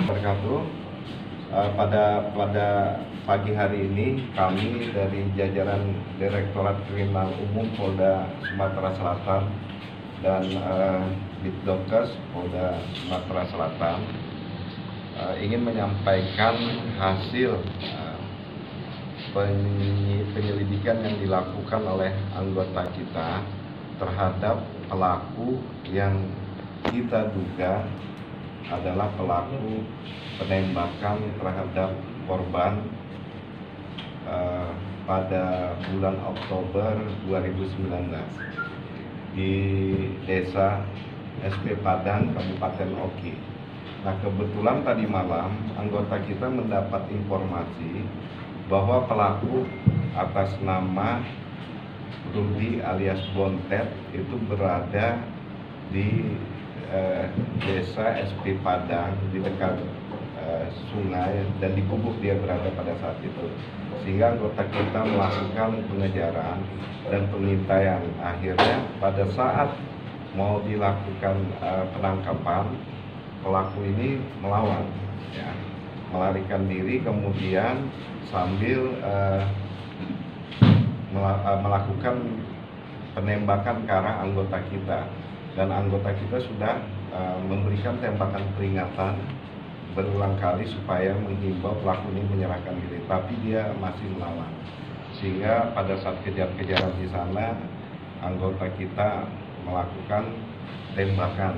Wabarakatuh. Pada pagi hari ini kami dari jajaran Direktorat Kriminal Umum Polda Sumatera Selatan dan Bitdokes Polda Sumatera Selatan ingin menyampaikan hasil penyelidikan yang dilakukan oleh anggota kita terhadap pelaku yang kita duga adalah pelaku penembakan terhadap korban pada bulan Oktober 2019 di Desa SP Padang, Kabupaten Oki. Nah, kebetulan tadi malam anggota kita mendapat informasi bahwa pelaku atas nama Rudi alias Bontet itu berada di Desa SP Padang di dekat sungai dan di gubuk dia berada pada saat itu, sehingga anggota kita melakukan pengejaran dan pengintaian. Akhirnya pada saat mau dilakukan penangkapan, pelaku ini melawan, ya, melarikan diri, kemudian sambil melakukan penembakan ke arah anggota kita, dan anggota kita sudah memberikan tembakan peringatan berulang kali supaya menghimbau pelaku ini menyerahkan diri, tapi dia masih melawan, sehingga pada saat kejar-kejaran di sana anggota kita melakukan tembakan.